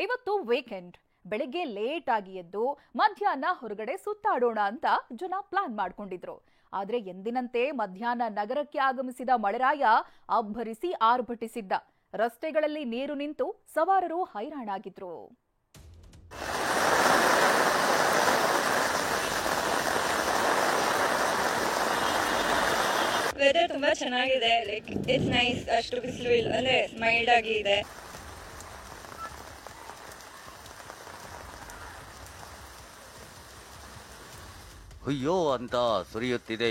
ಇವತ್ತು ವೀಕೆಂಡ್ ಬೆಳಿಗ್ಗೆ ಲೇಟ್ ಆಗಿ ಎದ್ದು ಮಧ್ಯಾಹ್ನ ಹೊರಗಡೆ ಸುತ್ತಾಡೋಣ ಅಂತ ಜನ ಪ್ಲಾನ್ ಮಾಡ್ಕೊಂಡಿದ್ರು. ಆದ್ರೆ ಎಂದಿನಂತೆ ಮಧ್ಯಾಹ್ನ ನಗರಕ್ಕೆ ಆಗಮಿಸಿದ ಮಳೆರಾಯ ಅಬ್ಬರಿಸಿ ಆರ್ಭಟಿಸಿದ್ದ. ರಸ್ತೆಗಳಲ್ಲಿ ನೀರು ನಿಂತು ಸವಾರರು ಹೈರಾಣಾಗಿದ್ರು. ವೆದರ್ ತುಂಬಾ ಚೆನ್ನಾಗಿದೆ. Like it's nice. ಅಷ್ಟು ಬಿಸಿಲು ಇಲ್ಲ, ಅಂದ್ರೆ ಮೈಲ್ಡ್ ಆಗಿ ಇದೆ. ಹುಯ್ಯೋ ಅಂತ ಸುರಿಯುತ್ತಿದೆ,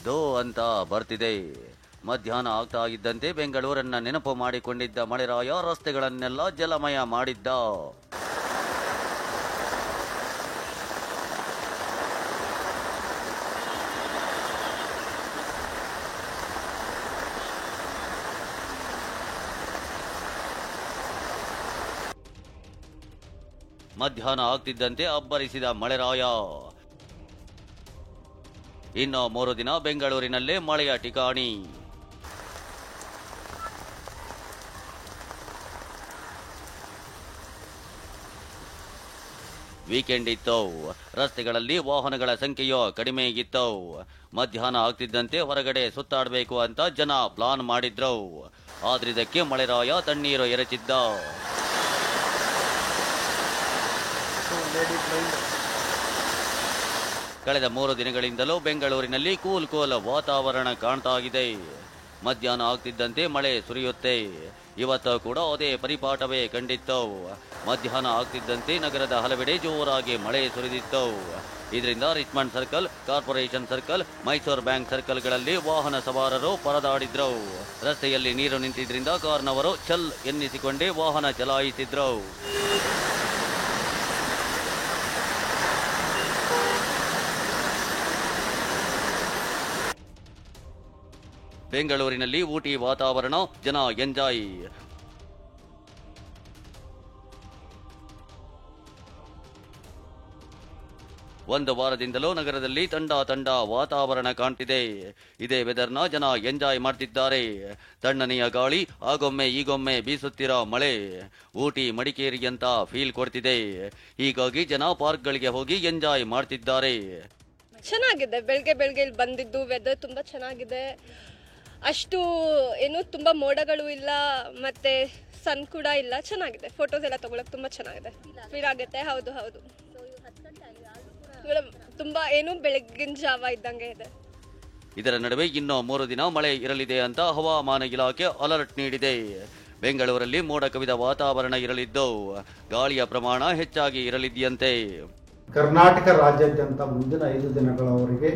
ದೋ ಅಂತ ಬರ್ತಿದೆ. ಮಧ್ಯಾಹ್ನ ಆಗ್ತಾ ಇದ್ದಂತೆ ಬೆಂಗಳೂರನ್ನ ನೆನಪು ಮಾಡಿಕೊಂಡಿದ್ದ ಮಳೆರಾಯ ರಸ್ತೆಗಳನ್ನೆಲ್ಲ ಜಲಮಯ ಮಾಡಿದ್ದ. ಮಧ್ಯಾಹ್ನ ಆಗ್ತಿದ್ದಂತೆ ಅಬ್ಬರಿಸಿದ ಮಳೆರಾಯ. ಇನ್ನು 3 ದಿನ ಬೆಂಗಳೂರಿನಲ್ಲೇ ಮಳೆಯ ಠಿಕಾಣಿ. ವೀಕೆಂಡ್ ಇತ್ತು, ರಸ್ತೆಗಳಲ್ಲಿ ವಾಹನಗಳ ಸಂಖ್ಯೆಯು ಕಡಿಮೆ ಇತ್ತು. ಮಧ್ಯಾಹ್ನ ಆಗ್ತಿದ್ದಂತೆ ಹೊರಗಡೆ ಸುತ್ತಾಡಬೇಕು ಅಂತ ಜನ ಪ್ಲಾನ್ ಮಾಡಿದ್ರು. ಆದ್ರೆ ಇದಕ್ಕೆ ಮಳೆರಾಯ ತಣ್ಣೀರು ಎರಚಿದ್ದ. ಕಳೆದ 3 ದಿನಗಳಿಂದಲೂ ಬೆಂಗಳೂರಿನಲ್ಲಿ ಕೂಲ್ ವಾತಾವರಣ ಕಾಣ್ತಾ ಇದೆ. ಮಧ್ಯಾಹ್ನ ಆಗ್ತಿದ್ದಂತೆ ಮಳೆ ಸುರಿಯುತ್ತೆ. ಇವತ್ತು ಕೂಡ ಅದೇ ಪರಿಪಾಠವೇ ಕಂಡಿತ್ತು. ಮಧ್ಯಾಹ್ನ ಆಗ್ತಿದ್ದಂತೆ ನಗರದ ಹಲವೆಡೆ ಜೋರಾಗಿ ಮಳೆ ಸುರಿದಿತ್ತು. ಇದರಿಂದ Richmond circle, corporation circle, Mysuru bank ಸರ್ಕಲ್ಗಳಲ್ಲಿ ವಾಹನ ಸವಾರರು ಪರದಾಡಿದ್ರು. ರಸ್ತೆಯಲ್ಲಿ ನೀರು ನಿಂತಿದ್ರಿಂದ ಕಾರ್ನವರು ಚಲ್ ಎನ್ನಿಸಿಕೊಂಡೇ ವಾಹನ ಚಲಾಯಿಸಿದ್ರು. ಬೆಂಗಳೂರಿನಲ್ಲಿ ಊಟಿ ವಾತಾವರಣ, ಜನ ಎಂಜಾಯ್. ಒಂದು ವಾರದಿಂದಲೂ ನಗರದಲ್ಲಿ ತಂಡ ವಾತಾವರಣ ಕಾಣ್ತಿದೆ. ಇದೇ ವೆದರ್ನ ಜನ ಎಂಜಾಯ್ ಮಾಡ್ತಿದ್ದಾರೆ. ತಣ್ಣನೆಯ ಗಾಳಿ, ಆಗೊಮ್ಮೆ ಈಗೊಮ್ಮೆ ಬೀಸುತ್ತಿರೋ ಮಳೆ ಊಟಿ ಮಡಿಕೇರಿ ಅಂತ ಫೀಲ್ ಕೊಡ್ತಿದೆ. ಹೀಗಾಗಿ ಜನ ಪಾರ್ಕ್ಗಳಿಗೆ ಹೋಗಿ ಎಂಜಾಯ್ ಮಾಡ್ತಿದ್ದಾರೆ. ಚೆನ್ನಾಗಿದೆ. ಬೆಳಗ್ಗೆ ಇಲ್ಲಿ ಬಂದಿದ್ದು ವೆದರ್ ತುಂಬಾ ಚೆನ್ನಾಗಿದೆ. ಅಷ್ಟು ಏನು ತುಂಬಾ ಮೋಡಗಳು ಇಲ್ಲ, ಮತ್ತೆ ಸನ್ ಕೂಡ ಇಲ್ಲ. ಚೆನ್ನಾಗಿದೆ. ಫೋಟೋಸ್ ಎಲ್ಲ ತಗೊಳಕ್ ತುಂಬಾ ಚೆನ್ನಾಗಿದೆ. ಫೀಲ್ ಆಗುತ್ತೆ. ಹೌದು ತುಂಬಾ ಏನು ಬೆಳಗಿನ ಜಾವ ಇದ್ದಂಗೆ ಇದೆ. ಇದರ ನಡುವೆ ಇನ್ನೂ 3 ದಿನ ಮಳೆ ಇರಲಿದೆ ಅಂತ ಹವಾಮಾನ ಇಲಾಖೆ ಅಲರ್ಟ್ ನೀಡಿದೆ. ಬೆಂಗಳೂರಲ್ಲಿ ಮೋಡ ಕವಿದ ವಾತಾವರಣ ಇರಲಿದ್ದು ಗಾಳಿಯ ಪ್ರಮಾಣ ಹೆಚ್ಚಾಗಿ ಇರಲಿದೆಯಂತೆ. ಕರ್ನಾಟಕ ರಾಜ್ಯಾದ್ಯಂತ ಮುಂದಿನ 5 ದಿನಗಳವರೆಗೆ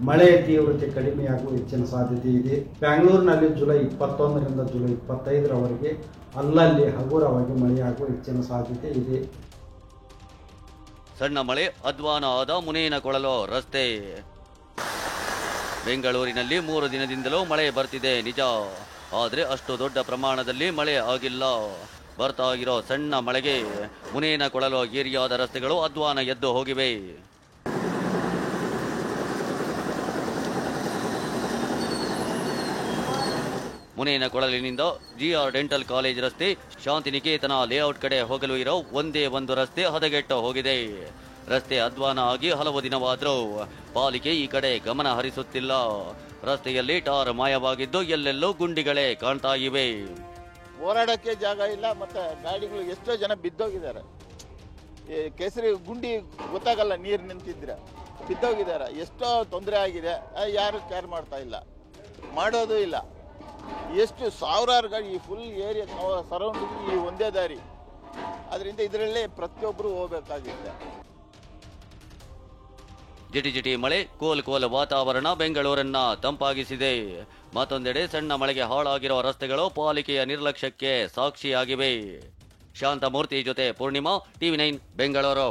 ಮಳೆಯ ತೀವ್ರತೆ ಕಡಿಮೆಯಾಗುವ ಹೆಚ್ಚಿನ ಸಾಧ್ಯತೆ ಇದೆ. ಬೆಂಗಳೂರಿನಲ್ಲಿ ಜುಲೈ 21ರಿಂದ ಜುಲೈ 25ರವರೆಗೆ ಅಲ್ಲಲ್ಲಿ ಹಗುರವಾಗಿ ಮಳೆಯಾಗುವ ಹೆಚ್ಚಿನ ಸಾಧ್ಯತೆ ಇದೆ. ಸಣ್ಣ ಮಳೆ ಅಧ್ವಾನ ಆದ ಮುನೇನಕೊಳಲು ರಸ್ತೆ. ಬೆಂಗಳೂರಿನಲ್ಲಿ 3 ದಿನದಿಂದಲೂ ಮಳೆ ಬರ್ತಿದೆ ನಿಜ, ಆದ್ರೆ ಅಷ್ಟು ದೊಡ್ಡ ಪ್ರಮಾಣದಲ್ಲಿ ಮಳೆ ಆಗಿಲ್ಲ. ಬರ್ತಾ ಇರೋ ಸಣ್ಣ ಮಳೆಗೆ ಮುನೇನಕೊಳಲು ಏರಿಯಾದ ರಸ್ತೆಗಳು ಅಧ್ವಾನ ಎದ್ದು ಹೋಗಿವೆ. ಮುನೇನಕೊಳಲಿನಿಂದ ಜಿಆರ್ ಡೆಂಟಲ್ ಕಾಲೇಜ್ ರಸ್ತೆ, ಶಾಂತಿನಿಕೇತನ ಲೇಔಟ್ ಕಡೆ ಹೋಗಲು ಇರೋ ಒಂದೇ ಒಂದು ರಸ್ತೆ ಹದಗೆಟ್ಟು ಹೋಗಿದೆ. ರಸ್ತೆ ಅಧ್ವಾನ ಆಗಿ ಹಲವು ದಿನವಾದರೂ ಪಾಲಿಕೆ ಈ ಕಡೆ ಗಮನ ಹರಿಸುತ್ತಿಲ್ಲ. ರಸ್ತೆಯಲ್ಲಿ ಟಾರ್ ಮಾಯವಾಗಿದ್ದು ಎಲ್ಲೆಲ್ಲೂ ಗುಂಡಿಗಳೇ ಕಾಣ್ತಾ ಇವೆ. ಓಡಾಡಕ್ಕೆ ಜಾಗ ಇಲ್ಲ, ಮತ್ತೆ ಗಾಡಿಗಳು ಎಷ್ಟೋ ಜನ ಬಿದ್ದೋಗಿದ್ದಾರೆ. ಕೇಸರಿ ಗುಂಡಿ ಗೊತ್ತಾಗಲ್ಲ, ನೀರು ನಿಂತಿದ್ರೆ ಬಿದ್ದೋಗಿದ್ದಾರೆ. ಎಷ್ಟೋ ತೊಂದರೆ ಆಗಿದೆ. ಯಾರು ಕೇರ್ ಮಾಡ್ತಾ ಇಲ್ಲ, ಮಾಡೋದು ಇಲ್ಲ. ಎಷ್ಟು ಸಾವಿರಾರು ಗಾಡಿ ಈ ಫುಲ್ ಏರಿಯಾ ಸರೌಂಡಿಂಗ್ ಈ ಒಂದೇ ದಾರಿ. ಅದರಿಂದ ಇದರಲ್ಲೇ ಪ್ರತಿಯೊಬ್ಬರು ಹೋಗಬೇಕಾಗಿದೆ. ಜಿಟಿ ಮಳೆ, ಕೋಲ್ ವಾತಾವರಣ ಬೆಂಗಳೂರನ್ನ ತಂಪಾಗಿಸಿದೆ. ಮತ್ತೊಂದೆಡೆ ಸಣ್ಣ ಮಳೆಗೆ ಹಾಳಾಗಿರುವ ರಸ್ತೆಗಳು ಪಾಲಿಕೆಯ ನಿರ್ಲಕ್ಷ್ಯಕ್ಕೆ ಸಾಕ್ಷಿಯಾಗಿವೆ. ಶಾಂತಮೂರ್ತಿ ಜೊತೆ ಪೂರ್ಣಿಮಾ, TV9 ಬೆಂಗಳೂರು.